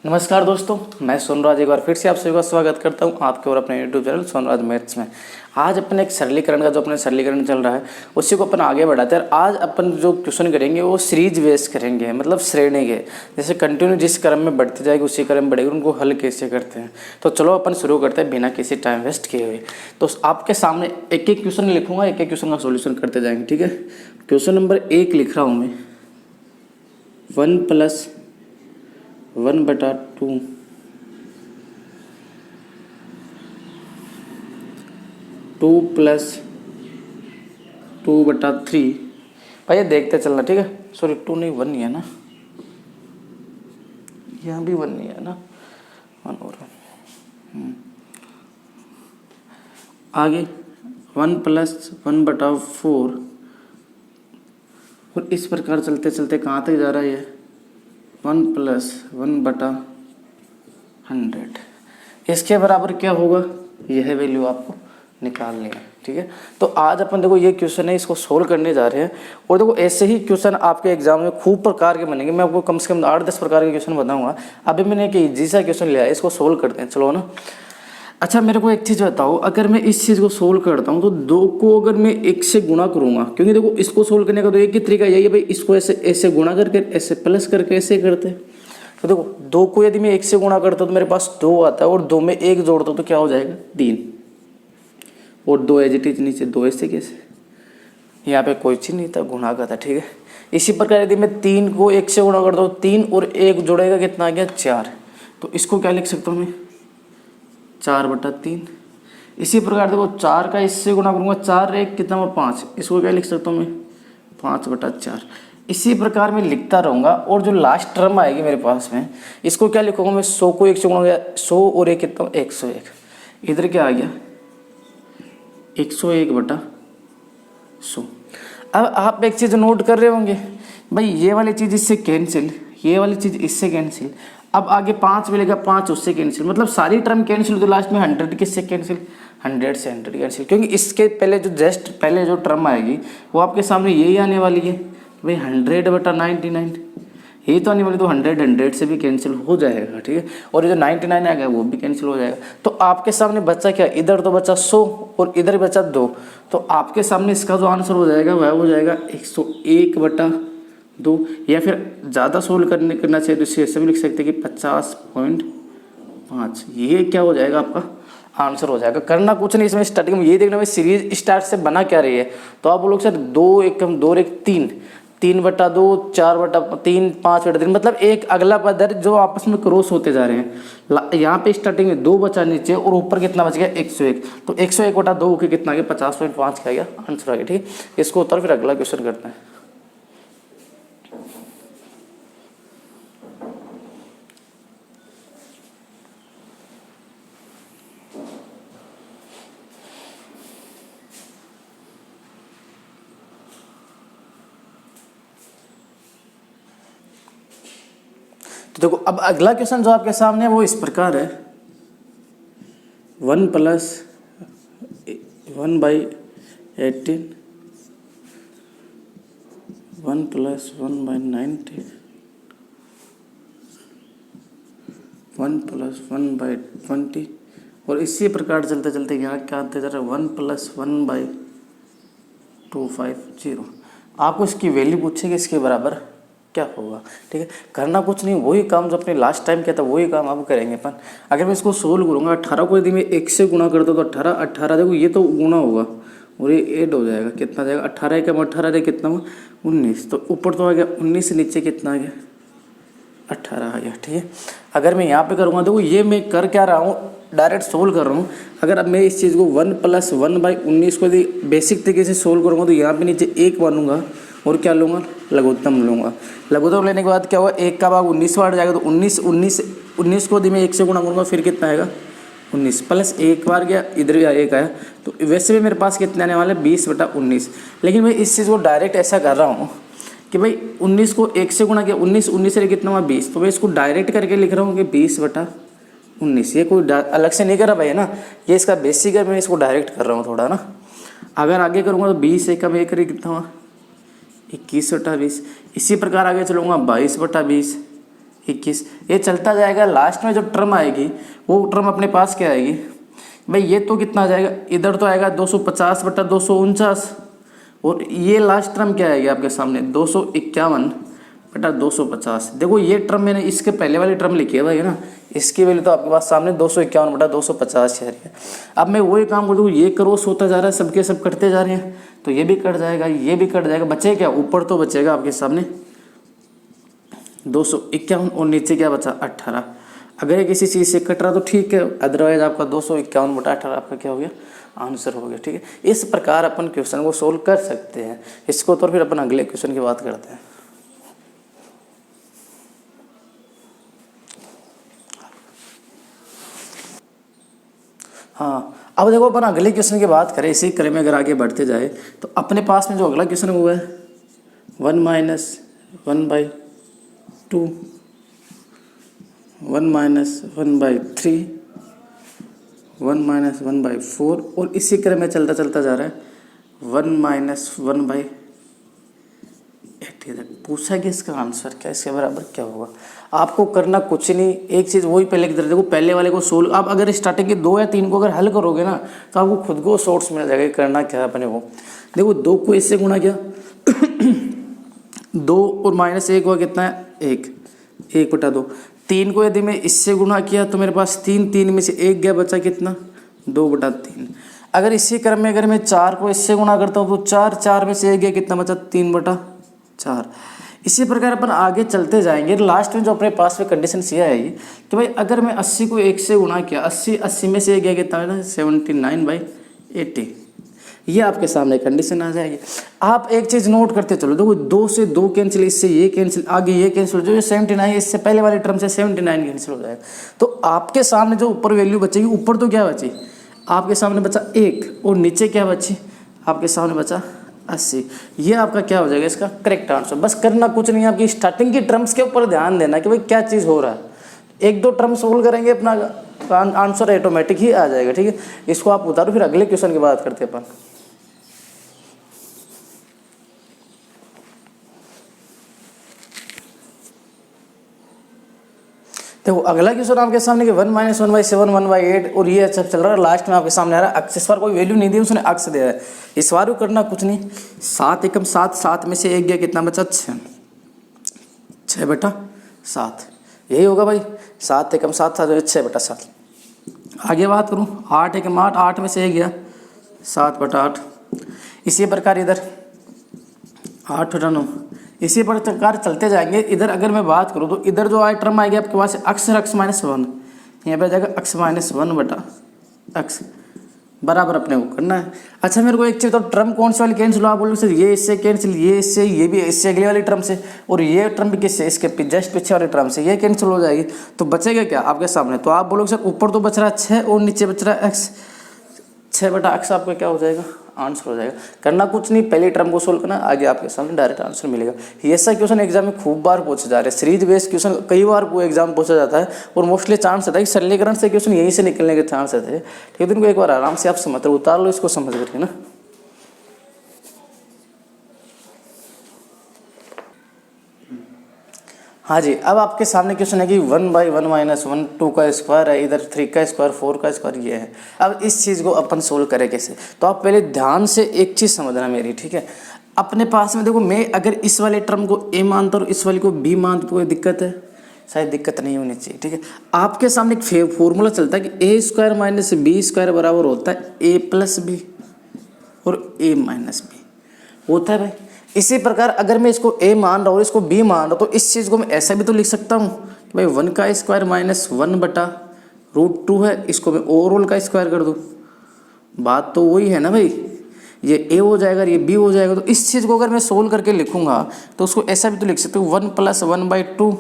नमस्कार दोस्तों, मैं सोनराज एक बार फिर से आप सभी का स्वागत करता हूं आपके और अपने यूट्यूब चैनल सोनराज मैथ्स में। आज अपन एक सरलीकरण का जो अपने सरलीकरण चल रहा है उसी को अपन आगे बढ़ाते हैं। आज अपन जो क्वेश्चन करेंगे वो सीरीज बेस करेंगे, मतलब श्रेणी के, जैसे कंटिन्यू जिस क्रम में बढ़ती जाएगी उसी क्रम में बढ़ेगी, उनको हल कैसे करते हैं। तो चलो अपन शुरू करते हैं बिना किसी टाइम वेस्ट किए हुए। तो आपके सामने एक एक क्वेश्चन लिखूंगा, एक एक क्वेश्चन का सोल्यूशन करते जाएंगे, ठीक है। क्वेश्चन नंबर 1 लिख रहा हूँ मैं, 1+1/2 2+2/3। भाई देखते चलना, ठीक है। सॉरी 2 नहीं, 1 ही है ना, यहाँ भी 1 नहीं है ना, 1 और आगे 1+1/4 और इस प्रकार चलते चलते कहाँ तक जा रहा है ये 1+1/100। इसके बराबर क्या होगा, यह वैल्यू आपको निकालनी है, ठीक है। तो आज अपन देखो ये क्वेश्चन है, इसको सोल्व करने जा रहे हैं। और देखो ऐसे ही क्वेश्चन आपके एग्जाम में खूब प्रकार के बनेंगे। मैं आपको कम से कम 8-10 प्रकार के क्वेश्चन बताऊंगा। अभी मैंने एक इजी सा क्वेश्चन लिया है, इसको सोल्व करते हैं, चलो ना। अच्छा मेरे को एक चीज़ बताओ, अगर मैं इस चीज़ को सोल्व करता हूँ तो 2 को अगर मैं 1 से गुणा करूँगा, क्योंकि देखो इसको सोल्व करने का तो एक ही तरीका यही है भाई, इसको ऐसे ऐसे गुणा करके ऐसे प्लस करके ऐसे करते हैं। तो देखो 2 को यदि मैं 1 से गुणा करता हूँ तो मेरे पास 2 आता है, और 2 में 1 जोड़ता हूँ तो क्या हो जाएगा 3, और 2 एज इट इज नीचे 2 ऐसे कैसे, यहाँ पे कोई चीज़ नहीं था, गुणा का था, ठीक है। इसी प्रकार यदि मैं 3 को 1 से गुणा करता हूँ, 3 और 1 जोड़ेगा कितना आ गया 4, तो इसको क्या लिख सकता हूँ मैं 4/3। इसी प्रकार देखो 4 का इससे गुणा करूँगा, 4 1 कितना हुआ 5, इसको क्या लिख सकता हूँ मैं 5/4। इसी प्रकार मैं लिखता रहूँगा, और जो लास्ट टर्म आएगी मेरे पास में, इसको क्या लिखूँगा मैं 100 को 1 से गुणा गया, 100 और 1 कितना 101। इधर क्या आ गया 101/100। अब आप एक चीज़ नोट कर रहे होंगे भाई, ये वाली चीज़ इससे कैंसिल, ये वाली चीज़ इससे कैंसिल, अब आगे 5 मिलेगा, 5 उससे कैंसिल, मतलब सारी टर्म कैंसिल, तो लास्ट में 100 किससे कैंसिल, 100 से 100 कैंसिल, क्योंकि इसके पहले जो जस्ट पहले जो टर्म आएगी वो आपके सामने यही आने वाली है भाई 100/99, यही तो आने वाली, तो 100 से भी कैंसिल हो जाएगा, ठीक है। और ये जो 99 आएगा वो भी कैंसिल हो जाएगा। तो आपके सामने बचा क्या, इधर तो बचा 100 और इधर बचा 2, तो आपके सामने इसका जो आंसर हो जाएगा वह हो जाएगा 101/2, या फिर ज़्यादा सोल्व करना चाहिए तो इसे ऐसे भी लिख सकते हैं कि 50.5। ये क्या हो जाएगा आपका आंसर हो जाएगा। करना कुछ नहीं इसमें, स्टार्टिंग में ये देखना भाई सीरीज स्टार्ट से बना क्या रही है। तो आप लोग सर 2 1 2 1 3, 3/2, 4/3, 5/3, मतलब एक अगला पद है जो आपस में क्रॉस होते जा रहे हैं। यहाँ पे स्टार्टिंग में 2 बचा नीचे, और ऊपर कितना बच गया 101, तो 101/2 के कितना आ गया 50.5 का गया आंसर आ गया, ठीक है। इसको उतर फिर अगला क्वेश्चन करते हैं। तो देखो अब अगला क्वेश्चन जो आपके सामने है वो इस प्रकार है, 1+1/18, 1+1/90, 1+1/20, और इसी प्रकार चलते चलते यहाँ क्या आते जा रहा है 1+1/250। आपको इसकी वैल्यू पूछेगी, इसके बराबर क्या होगा, ठीक है। करना कुछ नहीं, वही काम जो अपने लास्ट टाइम किया था वही काम अब करेंगे अपन। अगर मैं इसको सोल्व करूँगा, 18 को यदि मैं 1 से गुणा करता हूँ तो 18 देखो ये तो गुणा होगा और ये ऐड हो जाएगा, कितना जाएगा 18 का 18 कितना हुआ 19, तो ऊपर तो आ गया 19 से नीचे कितना आ गया 18 आ गया, ठीक है। अगर मैं यहाँ पे करूँगा, देखो ये मैं कर क्या रहा हूँ, डायरेक्ट सोल्व कर रहा हूँ। अगर अब मैं इस चीज़ को 1+1/19 को यदि बेसिक तरीके से सोल्व करूँगा तो यहाँ पे नीचे 1 मानूंगा और क्या लूँगा लघुत्तम लूँगा। लघुत्तम लेने के बाद क्या हुआ, 1 का भाग 19 बार जाएगा, तो 19 को यदि मैं 1 से गुणा करूँगा फिर कितना आएगा 19, प्लस 1 बार गया इधर भी 1 आया, तो वैसे भी मेरे पास कितने आने वाले 20/19। लेकिन मैं इस चीज़ को डायरेक्ट ऐसा कर रहा हूँ कि भाई 19 को 1 से गुणा किया, 19 से कितना हुआ 20, तो मैं इसको डायरेक्ट करके लिख रहा हूँ कि 20/19। ये कोई अलग से नहीं कर रहा भाई, है ना, ये इसका बेसिक है, मैं इसको डायरेक्ट कर रहा हूँ थोड़ा ना। अगर आगे करूँगा तो 20 1 में 1 कितना हुआ 21/20। इसी प्रकार आगे चलूँगा 22/20, 21, ये चलता जाएगा। लास्ट में जो टर्म आएगी वो टर्म अपने पास क्या आएगी भाई, ये तो कितना आ जाएगा, इधर तो आएगा 250 बटा 249, और ये लास्ट टर्म क्या आएगी आपके सामने 251 बटा 250। देखो ये टर्म मैंने इसके पहले वाली टर्म लिखी है भाई, है ना, इसकी वैल्यू तो आपके पास सामने 251 बटा 250 है। अब मैं वही काम कर दूँ, ये क्रॉस होता जा रहा है, सबके सब कटते जा रहे हैं, तो ये भी कट जाएगा, ये भी कट जाएगा, बचे क्या, ऊपर तो बचेगा आपके सामने 251 और नीचे क्या बचा 18। अगर ये किसी चीज़ से कट रहा तो ठीक है, अदरवाइज आपका 251 बटा 18 आपका क्या हो गया, आंसर हो गया। ठीक है, इस प्रकार अपन क्वेश्चन को सोल्व कर सकते हैं इसको। तो फिर अपन अगले क्वेश्चन की बात करते हैं। हाँ, अब देखो अपन अगले क्वेश्चन की बात करें, इसी क्रम में अगर आगे बढ़ते जाए तो अपने पास में जो अगला क्वेश्चन हुआ है 1 माइनस 1/2, 1 माइनस 1/3, 1 माइनस 1/4, और इसी क्रम में चलता चलता जा रहा है 1 माइनस 1/80 तक। पूछा कि इसका आंसर क्या, इसके बराबर क्या होगा। आपको करना कुछ नहीं, एक चीज़ वही पहले की तरह, देखो पहले वाले को सोल्व, आप अगर स्टार्टिंग के 2 या 3 को अगर हल करोगे ना तो आपको खुद को सोर्स मिल जाएगा। करना क्या है अपने को, देखो 2 को इससे गुणा किया 2 और -1 हुआ कितना है 1/2। 3 को यदि मैं इससे गुणा किया तो मेरे पास 3 में से 1 गया, बचा कितना 2/3। अगर इसी क्रम में अगर मैं 4 को इससे गुणा करता हूँ तो 4 में से 1 गया, कितना बचा 3/4। इसी प्रकार अपन आगे चलते जाएंगे। लास्ट में जो अपने पास में कंडीशन ये आएगी कि भाई अगर मैं 80 को 1 से गुणा किया, 80 में से 1 गया, कितना 79/80। ये आपके सामने कंडीशन आ जाएगी। आप एक चीज़ नोट करते चलो, देखो 2 से 2 कैंसिल, इससे ये कैंसिल, आगे ये कैंसिल, जो ये 79 इससे पहले वाली टर्म से 79 कैंसिल हो जाएगा। तो आपके सामने जो ऊपर वैल्यू बचेगी, ऊपर तो क्या बची आपके सामने बचा 1, और नीचे क्या बची आपके सामने बचा 80। ये आपका क्या हो जाएगा, इसका करेक्ट आंसर। बस करना कुछ नहीं, आपकी स्टार्टिंग की टर्म्स के ऊपर ध्यान देना कि भाई क्या चीज़ हो रहा है। 1-2 टर्म सोल्व करेंगे, अपना आंसर ऑटोमेटिक ही आ जाएगा। ठीक है, इसको आप उतारो, फिर अगले क्वेश्चन की बात करते हैं अपन। देखो अगला क्वेश्चन आपके सामने कि 1 माइनस 1/7, 1/8, और ये अच्छा चल रहा है। लास्ट में आपके सामने आ रहा है अक्स। इस बार कोई वैल्यू नहीं दी, उसने अक्स दिया है। इस बार भी करना कुछ नहीं, 7 एकम 7, 7 में से 1 गया, कितना बचा 6/7। यही होगा भाई, 7 एकम 7, 6/7। आगे बात करूँ 8 एकम 8, 8 में से 1 गया 7/8। इसी प्रकार इधर 8/9, इसी प्रकार चलते जाएंगे। इधर अगर मैं बात करूँ तो इधर जो आए टर्म आएगी आपके पास अक्स -1, यहाँ पे जाएगा अक्स -1/x बराबर अपने को करना है। अच्छा मेरे को एक चीज़ तो, टर्म कौन सी वाली कैंसिल हो, आप बोलो सर ये इससे कैंसिल, ये इससे, ये भी इससे अगली वाली टर्म से, और ये टर्म भी किससे, इसके जस्ट पीछे वाली टर्म से, ये कैंसिल हो जाएगी। तो बचेगा क्या आपके सामने, तो आप बोलोगे सर ऊपर तो बच रहा है 6 और नीचे बच रहा है x, 6/x आपका क्या हो जाएगा, आंसर हो जाएगा। करना कुछ नहीं, पहली टर्म को सोल्व करना, आगे आपके सामने डायरेक्ट आंसर मिलेगा। ये ऐसा क्वेश्चन एग्जाम में खूब बार पूछे जा रहे हैं, सीरीज बेस्ड क्वेश्चन कई बार वो एग्जाम पूछा जाता है, और मोस्टली चांस रहता है कि सरलीकरण से क्वेश्चन यहीं से निकलने के चांस रहते हैं। ठीक है, इनको एक बार आराम से आप समझ उतार लो इसको समझ करके ना। हाँ जी, अब आपके सामने क्वेश्चन है कि 1/1 - 1, 2 का स्क्वायर है, इधर 3 का स्क्वायर, 4 का स्क्वायर ये है। अब इस चीज़ को अपन सोल्व करें कैसे, तो आप पहले ध्यान से एक चीज़ समझना मेरी। ठीक है, अपने पास में देखो, मैं अगर इस वाले टर्म को a मानता हूँ और इस वाले को b मानता हूँ, कोई दिक्कत है, शायद दिक्कत नहीं होनी चाहिए। ठीक है, आपके सामने एक फॉर्मूला चलता है कि a² - b² बराबर होता है a + b और a - b होता है भाई। इसी प्रकार अगर मैं इसको a मान रहा हूँ, इसको b मान रहा हूँ, तो इस चीज़ को मैं ऐसा भी तो लिख सकता हूँ कि भाई 1 का स्क्वायर -1/√2 है, इसको मैं ओवरऑल का स्क्वायर कर दूँ। बात तो वही है ना भाई, ये a हो जाएगा, ये b हो जाएगा। तो इस चीज़ को अगर मैं सोल्व करके लिखूंगा तो उसको ऐसा भी तो लिख सकता हूँ 1 + 1/2,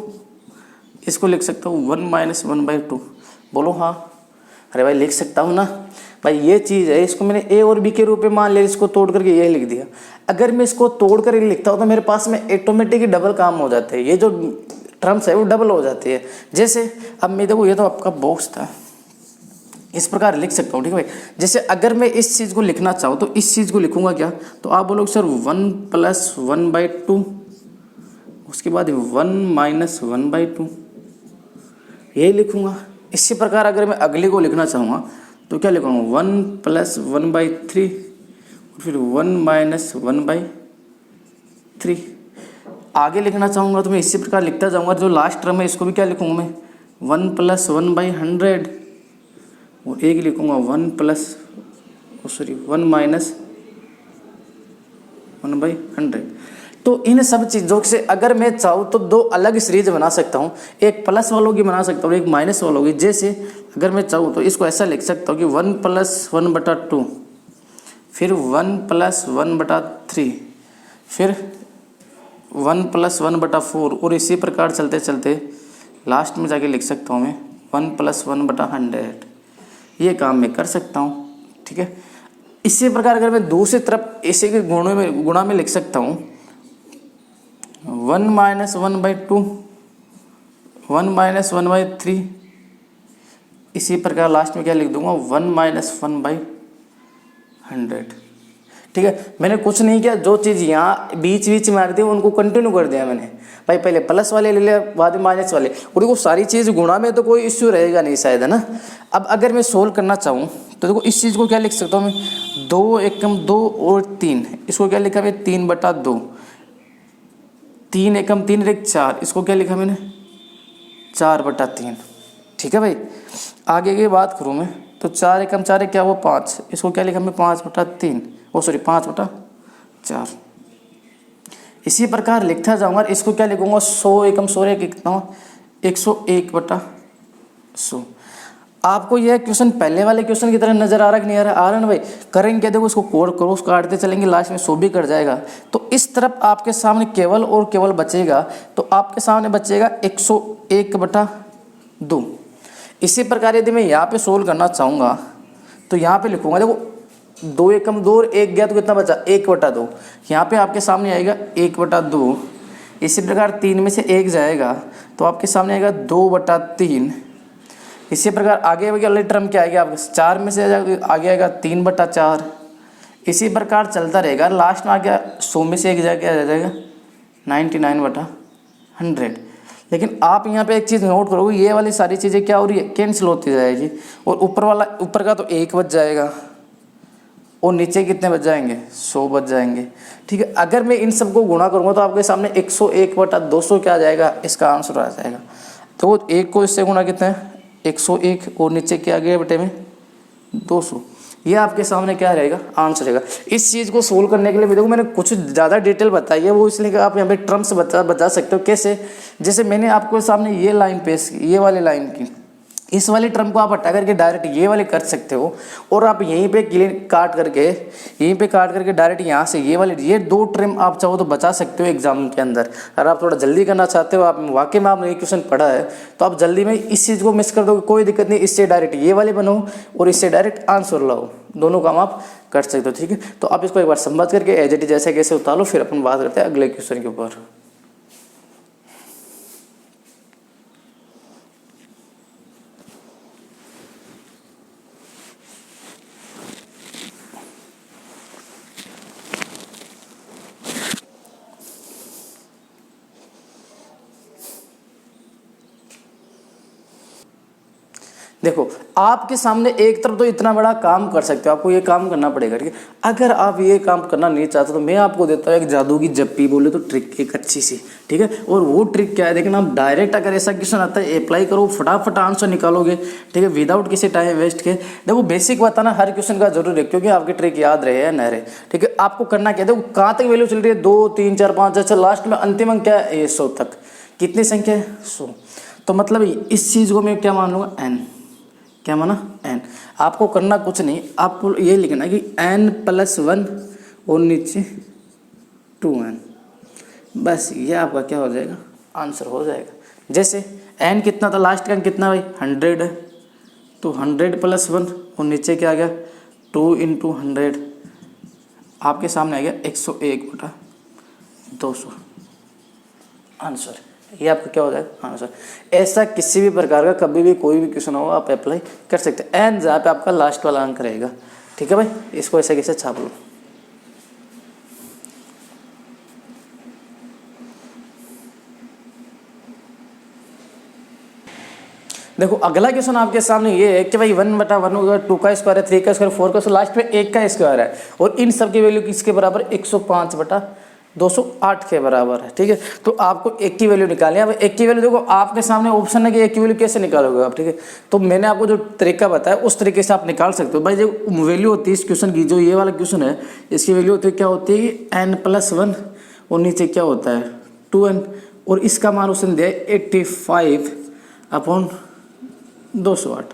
इसको लिख सकता हूँ 1 - 1/2। बोलो हाँ, अरे भाई लिख सकता हूँ ना भाई, ये चीज़ है, इसको मैंने a और b के रूप में मान लिया, इसको तोड़ करके ये लिख दिया। अगर मैं इसको तोड़ कर लिखता हूँ तो मेरे पास में ऑटोमेटिक ही डबल काम हो जाते हैं, ये जो टर्म्स है वो डबल हो जाती है। जैसे अब मैं देखो, ये तो आपका बॉक्स था, इस प्रकार लिख सकता हूँ। ठीक है भाई, जैसे अगर मैं इस चीज़ को लिखना चाहूँ तो इस चीज़ को लिखूंगा क्या, तो आप बोलोगे सर 1 + 1/2, उसके बाद 1 - 1/2, यही लिखूँगा। इसी प्रकार अगर मैं अगले को लिखना चाहूँगा तो क्या लिखूँगा, 1 + 1/3 और फिर 1 - 1/3। आगे लिखना चाहूँगा तो मैं इसी प्रकार लिखता जाऊँगा। जो लास्ट टर्म है इसको भी क्या लिखूँगा मैं, 1 + 1/100 और एक लिखूँगा 1 - 1/100। तो इन सब चीज़ों से अगर मैं चाहूँ तो दो अलग सीरीज बना सकता हूँ, एक प्लस वालों की बना सकता हूँ, एक माइनस वालों की। जैसे अगर मैं चाहूँ तो इसको ऐसा लिख सकता हूँ कि 1 + 1/2, फिर 1 + 1/3, फिर 1 + 1/4 और इसी प्रकार चलते चलते लास्ट में जाके लिख सकता हूँ मैं 1 + 1/100। ये काम मैं कर सकता हूँ, ठीक है। इसी प्रकार अगर मैं दूसरी तरफ इसी के गुणा में लिख सकता हूँ 1 - 1/2, 1 - 1/3। इसी प्रकार लास्ट में क्या लिख दूंगा, 1 - 1/100, ठीक है। मैंने कुछ नहीं किया, जो चीज़ यहाँ बीच बीच में आ रही थी उनको कंटिन्यू कर दिया मैंने। भाई पहले प्लस वाले ले लिया, बाद में माइनस वाले, और देखो सारी चीज़ गुणा में तो कोई इश्यू रहेगा नहीं शायद, है ना। अब अगर मैं सोल्व करना चाहूँ तो देखो इस चीज़ को क्या लिख सकता हूँ मैं, 2 एकम 2 और 3, इसको क्या लिखा मैं 3/2, 3 एकम 3 और 1 4, इसको क्या लिखा मैंने 4/3, ठीक है भाई। आगे की बात करूँ मैं तो 4 एकम 4 है क्या वो 5, इसको क्या लिखा मैं 5/3, ओ सॉरी 5/4। इसी प्रकार लिखता जाऊँगा, इसको क्या लिखूँगा 100 एकम 100 कितना 101/100। आपको यह क्वेश्चन पहले वाले क्वेश्चन की तरह नजर आ रहा कि नहीं आ रहा, आ रहा ना भाई। करेंगे क्या, देखो उसको कोड करो, उसको काटते चलेंगे, लास्ट में 100 भी कट जाएगा। तो इस तरफ आपके सामने केवल और केवल बचेगा, तो आपके सामने बचेगा 101/2। इसी प्रकार यदि मैं यहाँ पे सोल्व करना चाहूँगा तो यहाँ पे लिखूँगा, देखो 2 एकम 2 और 1 गया तो कितना बचा 1/2। यहाँ पे आपके सामने आएगा 1/2। इसी प्रकार 3 में से 1 जाएगा तो आपके सामने आएगा 2/3। इसी प्रकार आगे वाले टर्म क्या आएगा आपके 4 में से आगे आएगा 3/4। इसी प्रकार चलता रहेगा, लास्ट में आ गया 100 में से 1 जाएगा 99/100। लेकिन आप यहाँ पे एक चीज़ नोट करोगे, ये वाली सारी चीज़ें क्या हो रही है, कैंसिल होती जाएगी, और ऊपर का तो 1 बच जाएगा और नीचे कितने बच जाएंगे 100 बच जाएंगे, ठीक है। अगर मैं इन सबको गुणा करूँगा तो आपके सामने 101/200 क्या आ जाएगा, इसका आंसर आ जाएगा। तो 1 को इससे गुणा कितना है 101 और नीचे क्या आ गया बेटे में 200। ये आपके सामने क्या रहेगा, आंसर रहेगा। इस चीज़ को सोल्व करने के लिए देखो मैंने कुछ ज़्यादा डिटेल बताई है, वो इसलिए कि आप यहाँ पे टर्म्स बता सकते हो कैसे। जैसे मैंने आपको सामने ये लाइन पेश की, ये वाली लाइन की, इस वाली टर्म को आप हटा करके डायरेक्ट ये वाले कर सकते हो, और आप यहीं पे काट करके डायरेक्ट यहाँ से ये 2 टर्म आप चाहो तो बचा सकते हो एग्जाम के अंदर। अगर आप थोड़ा जल्दी करना चाहते हो, आप वाकई में आपने ये क्वेश्चन पढ़ा है तो आप जल्दी में इस चीज़ को मिस कर दोगे, कोई दिक्कत नहीं। इससे डायरेक्ट ये वाले बनाओ और इससे डायरेक्ट आंसर लाओ, दोनों काम आप कर सकते हो, ठीक है। तो आप इसको एक बार समझ करके एज इट इज जैसे कैसे उतारो, फिर अपन बात करते हैं अगले क्वेश्चन के ऊपर। देखो आपके सामने एक तरफ तो इतना बड़ा काम कर सकते हो, आपको ये काम करना पड़ेगा, ठीक है। अगर आप ये काम करना नहीं चाहते तो मैं आपको देता हूँ एक जादू की जप्पी बोले तो ट्रिक, एक अच्छी सी, ठीक है। और वो ट्रिक क्या है, देखना आप डायरेक्ट अगर ऐसा क्वेश्चन आता है अप्लाई करो, फटाफट आंसर निकालोगे, ठीक है, विदाउट किसी टाइम वेस्ट के। देखो बेसिक बताना हर क्वेश्चन का जरूर है, क्योंकि आपकी ट्रिक याद रहे या न रहे, ठीक है। आपको करना क्या है, देखो कहाँ तक वैल्यू चल रही है 2 3 4 5, अच्छा लास्ट में अंतिम अंक क्या है 100 तक, कितनी संख्या है 100। तो मतलब इस चीज़ को मैं क्या मान लूँगा n, क्या माना n। आपको करना कुछ नहीं, आपको ये लिखना कि n+1 और नीचे 2n, बस ये आपका क्या हो जाएगा, आंसर हो जाएगा। जैसे n कितना था, लास्ट का कितना भाई 100 है, तो 100+1 और नीचे क्या आ गया 2 × 100, आपके सामने आ गया 101/200 आंसर। ये आपका क्या हो जाएगा आंसर। ऐसा किसी भी प्रकार का कभी भी कोई भी क्वेश्चन हो आप अप्लाई कर सकते हैं। एंड जहाँ पे आपका लास्ट वाला अंक रहेगा, ठीक है भाई। इसको ऐसे कैसे छाप लो। देखो अगला क्वेश्चन आपके सामने ये है कि भाई 1/1 होगा, 2 का स्क्वायर है, 3 का स्क्वायर, 4 का स्क्वायर, लास्ट में 1 का स्क्वायर है और इन सब की वैल्यू किसके बराबर 105/208 के बराबर है। ठीक है, तो आपको 1 की वैल्यू निकालनी है। अब 1 की वैल्यू देखो आपके सामने ऑप्शन है कि 1 की वैल्यू कैसे निकालोगे आप। ठीक है, तो मैंने आपको जो तरीका बताया उस तरीके से आप निकाल सकते हो। भाई जो वैल्यू होती है इस क्वेश्चन की, जो ये वाला क्वेश्न है इसकी वैल्यू होती है क्या होती है n+1 और नीचे क्या होता है 2n और इसका मान उसने दिया है 85/208।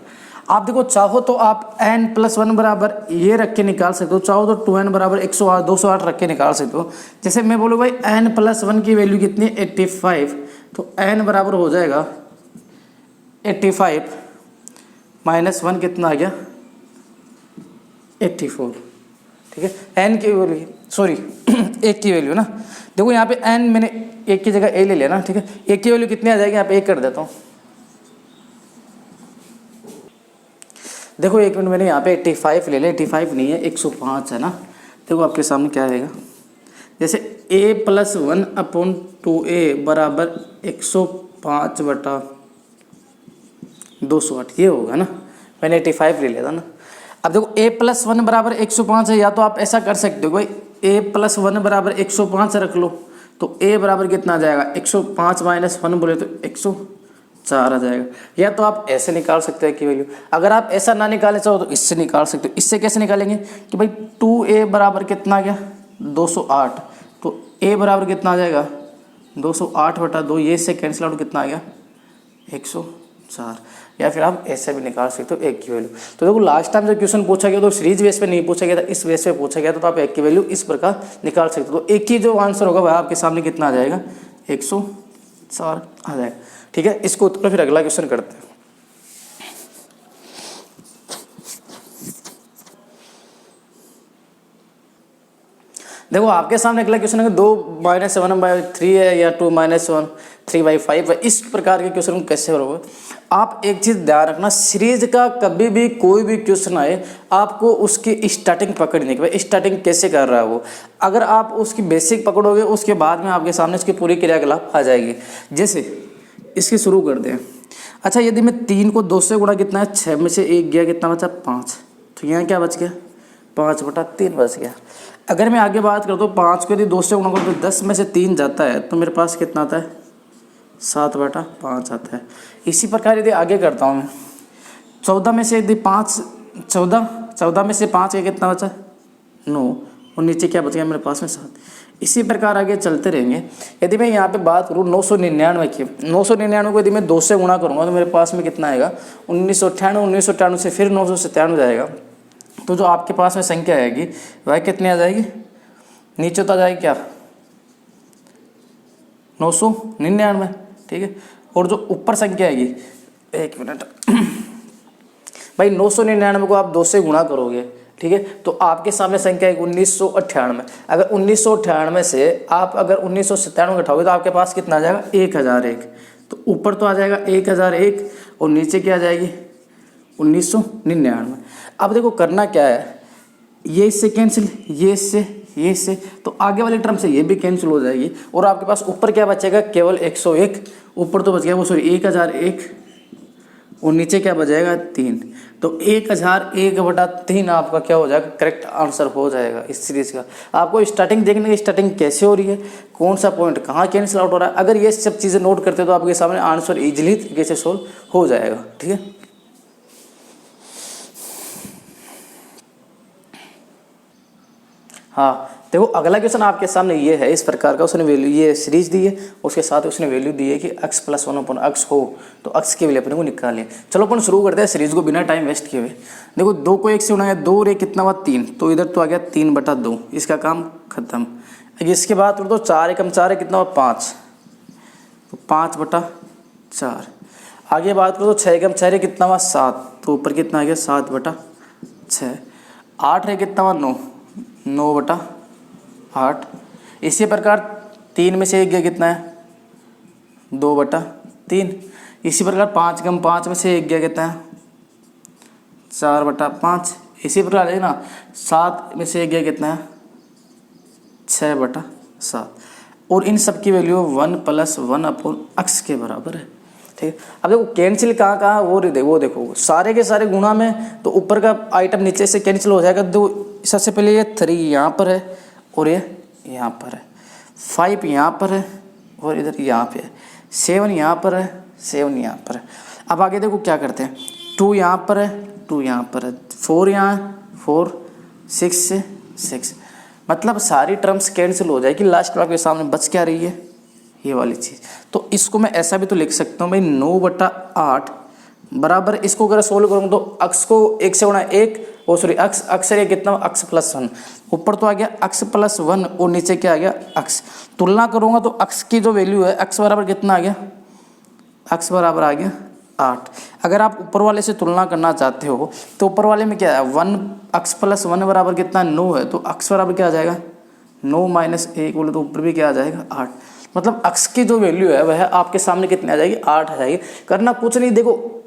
आप देखो चाहो तो आप n+1 बराबर ये रख के निकाल सकते हो, चाहो तो 2n बराबर 108 208 रख के निकाल सकते हो। जैसे मैं बोलूँ भाई n+1 की वैल्यू कितनी है 85, तो n बराबर हो जाएगा 85 -1 कितना आ गया 84। ठीक है, n की वैल्यू सॉरी 1 की वैल्यू ना, देखो यहाँ पे n मैंने 1 की जगह a ले लिया ना। ठीक है, 1 की वैल्यू कितनी आ जाएगी यहाँ पे 1 कर देता हूँ। देखो 1 मिनट मैंने यहाँ पे 85 ले लिया, 85 नहीं है 105 है ना। देखो आपके सामने क्या आएगा, जैसे a+1/2a बराबर 105/208 ये होगा ना, मैंने 85 ले लिया था ना। अब देखो a+1 बराबर 105 है, या तो आप ऐसा कर सकते हो भाई a+1 बराबर 105 रख लो, तो a बराबर कितना आ जाएगा 105 - 1 बोले तो 104 आ जाएगा। या तो आप ऐसे निकाल सकते हैं कि वैल्यू, अगर आप ऐसा ना निकाले चाहो तो इससे निकाल सकते हो। इससे कैसे निकालेंगे कि भाई 2a बराबर कितना आ गया 208, तो a बराबर कितना आ जाएगा 208/2, ये इससे कैंसिल आउट कितना आ गया 104। या फिर आप ऐसे भी निकाल सकते हो 1 की वैल्यू। तो देखो लास्ट टाइम जब क्वेश्चन पूछा गया तो सीरीज बेस पे नहीं पूछा गया था, इस बेस पे पूछा गया था, तो आप 1 की वैल्यू इस प्रकार निकाल सकते हो। तो 1 की जो आंसर होगा वह आपके सामने कितना आ जाएगा 104 आ जाएगा। ठीक है, इसको उत्तर फिर अगला क्वेश्चन करते हैं। देखो आपके सामने अगला क्वेश्चन है 2 - 7/3 है या 2 - 1 3/5 है। इस प्रकार के क्वेश्चन को कैसे करोगे आप, एक चीज़ ध्यान रखना, सीरीज का कभी भी कोई भी क्वेश्चन आए आपको उसकी स्टार्टिंग पकड़नी है, स्टार्टिंग कैसे कर रहा है वो। अगर आप उसकी बेसिक पकड़ोगे उसके बाद में आपके सामने इसकी पूरी क्रियाकलाप आ जाएगी। जैसे इसकी शुरू कर दें। अच्छा, यदि मैं 3 को 2 से गुणा कितना है 6 में से 1 गया कितना बचा 5, तो यहाँ क्या बच गया 5/3 बच गया। अगर मैं आगे बात करता हूँ 5 को यदि 2 से गुणा करूँ तो 10 में से 3 जाता है, तो मेरे पास कितना आता है 7/5 आता है। इसी प्रकार यदि आगे करता हूँ मैं 14 में से यदि 5 14 में से 5 का कितना बचा 9 और नीचे क्या बच गया मेरे पास में 7। इसी प्रकार आगे चलते रहेंगे। यदि मैं यहाँ पे बात करूँ 999 की, 999 को यदि मैं 2 से गुणा करूँगा तो मेरे पास में कितना आएगा 1998, 1998 से फिर 997 जाएगा, तो जो आपके पास में संख्या आएगी वह कितनी आ जाएगी नीचे तो आ जाएगी क्या 999। ठीक है, और जो ऊपर संख्या आएगी 1 मिनट भाई 999 को आप 2 से गुणा करोगे, ठीक है, तो आपके सामने संख्या है 1998। अगर 1998 से आप अगर 1997 घटाओगे तो आपके पास कितना आ जाएगा 1001। तो ऊपर तो आ जाएगा 1001 और नीचे क्या आ जाएगी 1999। अब देखो करना क्या है, ये इससे कैंसिल, ये इससे, तो आगे वाली टर्म से ये भी कैंसिल हो जाएगी और आपके पास ऊपर क्या बचेगा केवल 101। ऊपर तो बच गया वो सॉरी 1001 और नीचे क्या बचेगा 3, तो 1001/3 आपका क्या हो जाएगा करेक्ट आंसर हो जाएगा इस सीरीज का। आपको स्टार्टिंग देखने की, स्टार्टिंग कैसे हो रही है, कौन सा पॉइंट कहाँ कैंसिल आउट हो रहा है, अगर ये सब चीज़ें नोट करते तो आपके सामने आंसर इजीली तरीके से सोल्व हो जाएगा। ठीक है, हाँ देखो अगला क्वेश्चन आपके सामने ये है इस प्रकार का, उसने वैल्यू ये सीरीज दी है, उसके साथ उसने वैल्यू दी है कि x+1/x हो तो x की वैल्यू अपने को निकालिए। चलो अपन शुरू करते हैं सीरीज को बिना टाइम वेस्ट किए हुए। देखो 2 को 1 से गुणा है 2 और 1 कितना हुआ 3, तो इधर तो आ गया 3/2, इसका काम खत्म। इसके बाद तो 4 एकम 4 है कितना हुआ 5, तो 5/4। आगे बात करो तो 6 एकम 6 है कितना हुआ 7, तो ऊपर कितना आ गया 7/6। 8 है कितना हुआ 9, 9/8। इसी प्रकार 3 में से 1 गया कितना है 2/3। इसी प्रकार 5 कम 5 में से 1 गया कितना है 4/5। इसी प्रकार है ना 7 में से 1 गया कितना है 6/7। और इन सब की वैल्यू 1+1/x के बराबर है। ठीक है। अब देखो कैंसिल कहाँ कहाँ वो देखो सारे के सारे गुणा में, तो ऊपर का आइटम नीचे से कैंसिल हो जाएगा। तो सबसे पहले ये 3 यहाँ पर है और ये यहाँ पर है, 5 यहाँ पर है और इधर यहाँ पे है, 7 यहाँ पर है, 7 यहाँ पर है। अब आगे देखो क्या करते हैं, 2 यहाँ पर है, 2 यहाँ पर है, 4 यहाँ है, 4, 6 6, मतलब सारी टर्म्स कैंसिल हो जाएगी। लास्ट में आपके सामने बच क्या रही है, ये वाली चीज़। तो इसको मैं ऐसा भी तो लिख सकता हूँ भाई 9/8 बराबर, इसको अगर सोल्व करूँगा तो अक्स को 1 से गुणा 1, ओ सॉरी अक्स ये कितना, अक्स प्लस 1, ऊपर तो आ गया अक्स प्लस 1 और नीचे क्या आ गया अक्स। तुलना करूँगा तो अक्स की जो वैल्यू है अक्स बराबर कितना आ गया, अक्स बराबर आ गया 8। अगर आप ऊपर वाले से तुलना करना चाहते हो तो ऊपर वाले में क्या है 1, अक्स प्लस 1 बराबर कितना 9 है, तो अक्स बराबर क्या आ जाएगा 9 माइनस 1 बोले तो ऊपर भी क्या आ जाएगा 8। मतलब अक्स की जो वैल्यू है वह आपके सामने कितनी आ जाएगी 8 आ जाएगी। करना कुछ नहीं, देखो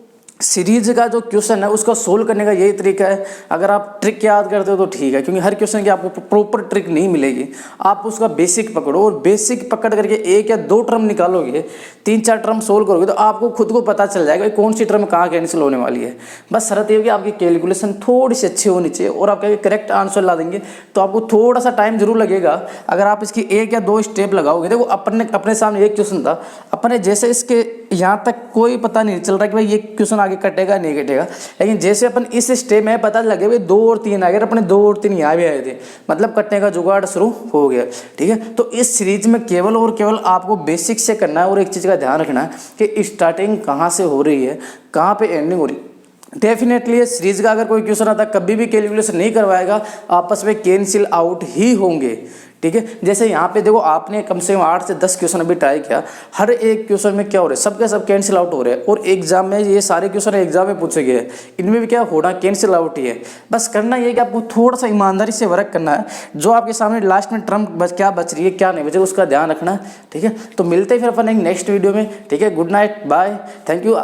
सीरीज का जो क्वेश्चन है उसका सोल्व करने का यही तरीका है। अगर आप ट्रिक याद करते हो तो ठीक है, क्योंकि हर क्वेश्चन की आपको प्रॉपर ट्रिक नहीं मिलेगी। आप उसका बेसिक पकड़ो और बेसिक पकड़ करके 1 या 2 टर्म निकालोगे, 3-4 टर्म सोल्व करोगे तो आपको खुद को पता चल जाएगा कौन सी टर्म कहाँ कैंसिल होने वाली है। बस शर्त ये होगी आपकी कैलकुलेशन थोड़ी सी अच्छी होनी चाहिए और आपका करेक्ट आंसर ला देंगे। तो आपको थोड़ा सा टाइम जरूर लगेगा अगर आप इसकी 1 या 2 स्टेप लगाओगे। देखो अपने सामने एक क्वेश्चन था, अपने जैसे इसके यहाँ तक कोई पता नहीं चल रहा कि भाई ये क्वेश्चन आगे कटेगा नहीं कटेगा, लेकिन जैसे अपन इस स्टेप में पता लगे भाई 2 और 3 आ गए, अपने 2 और 3 यहाँ भी आए थे, मतलब कटने का जुगाड़ शुरू हो गया। ठीक है, तो इस सीरीज में केवल और केवल आपको बेसिक से करना है और एक चीज़ का ध्यान रखना है कि स्टार्टिंग कहाँ से हो रही है, कहाँ पे एंडिंग हो रही है। डेफिनेटली ये सीरीज का अगर कोई क्वेश्चन आता कभी भी कैलकुलेशन नहीं करवाएगा, आपस में कैंसिल आउट ही होंगे। ठीक है, जैसे यहाँ पे देखो आपने कम से कम 8 से 10 क्वेश्चन अभी ट्राई किया, हर एक क्वेश्चन में क्या हो रहा है, सबके सब कैंसिल आउट हो रहे हैं। और एग्जाम में ये सारे क्वेश्चन एग्जाम में पूछे गए हैं, इनमें भी क्या होना कैंसिल आउट ही है। बस करना ये कि आपको थोड़ा सा ईमानदारी से वर्क करना है, जो आपके सामने लास्ट में टर्म क्या बच रही है क्या नहीं बच रही उसका ध्यान रखना है। ठीक है, तो मिलते हैं फिर अपन एक नेक्स्ट वीडियो में। ठीक है, good night, bye, thank you.